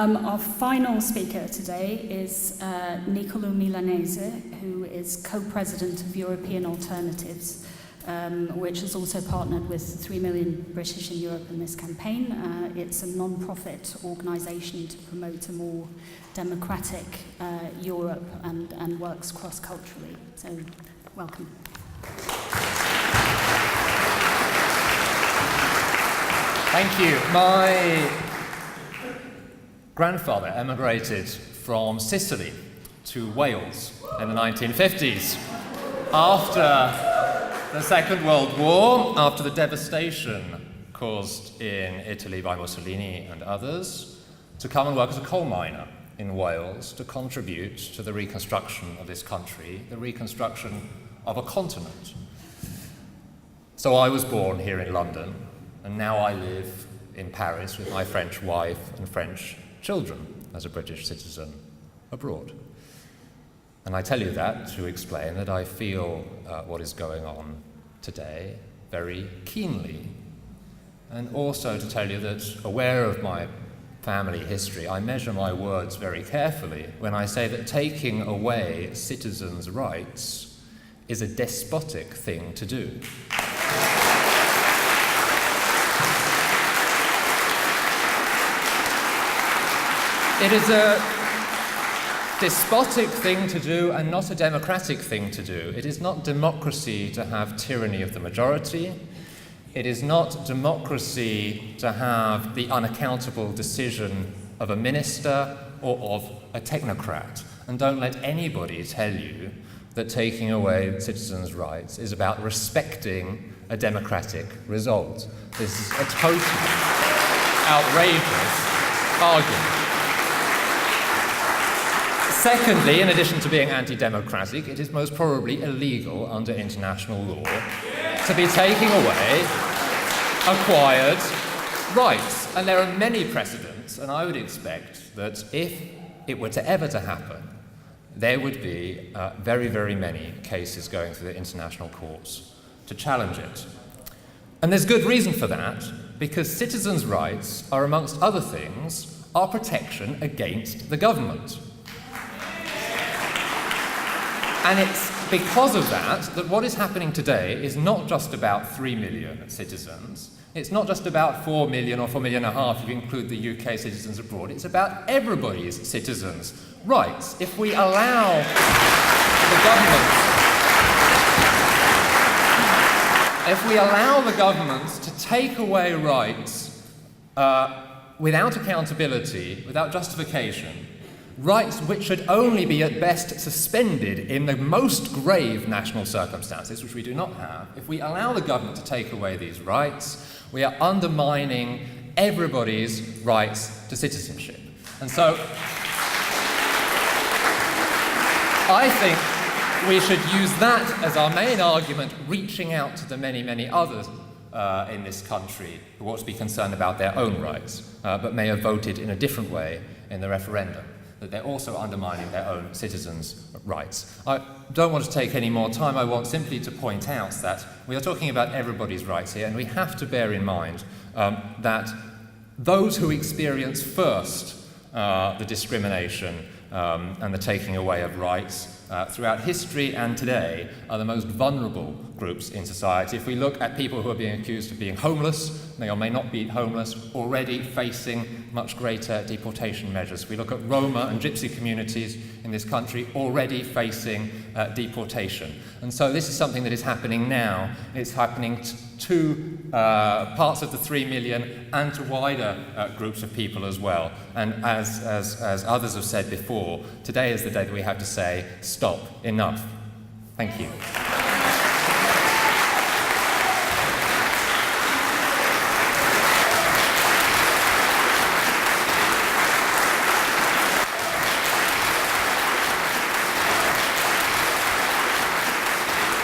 Our final speaker today is Niccolo Milanese, who is co-president of European Alternatives, which has also partnered with 3 million British in Europe in this campaign. It's a non-profit organisation to promote a more democratic Europe and works cross-culturally. So, welcome. Thank you. My grandfather emigrated from Sicily to Wales in the 1950s. After the Second World War, after the devastation caused in Italy by Mussolini and others, to come and work as a coal miner in Wales to contribute to the reconstruction of this country, the reconstruction of a continent. So I was born here in London, and now I live in Paris with my French wife and French children as a British citizen abroad. And I tell you that to explain that I feel what is going on today very keenly, and also to tell you that, aware of my family history, I measure my words very carefully when I say that taking away citizens' rights is a despotic thing to do. It is a despotic thing to do and not a democratic thing to do. It is not democracy to have tyranny of the majority. It is not democracy to have the unaccountable decision of a minister or of a technocrat. And don't let anybody tell you that taking away citizens' rights is about respecting a democratic result. This is a totally outrageous argument. Secondly, in addition to being anti-democratic, it is most probably illegal under international law to be taking away acquired rights. And there are many precedents, and I would expect that if it were to ever to happen, there would be very, very many cases going through the international courts to challenge it. And there's good reason for that, because citizens' rights are, amongst other things, our protection against the government. And it's because of that what is happening today is not just about 3 million citizens. It's not just about 4 million or 4.5 million if you include the UK citizens abroad. It's about everybody's citizens' rights. If we allow the governments to take away rights without accountability, without justification, rights which should only be at best suspended in the most grave national circumstances, which we do not have, if we allow the government to take away these rights, we are undermining everybody's rights to citizenship. And so I think we should use that as our main argument, reaching out to the many, many others in this country who ought to be concerned about their own rights, but may have voted in a different way in the referendum, that they're also undermining their own citizens' rights. I don't want to take any more time. I want simply to point out that we are talking about everybody's rights here, and we have to bear in mind that those who experience first the discrimination and the taking away of rights throughout history and today are the most vulnerable groups in society. If we look at people who are being accused of being homeless, may or may not be homeless, already facing much greater deportation measures. We look at Roma and Gypsy communities in this country already facing deportation. And so this is something that is happening now. It's happening to parts of the 3 million and to wider groups of people as well. And as others have said before, today is the day that we have to say, stop, enough. Thank you.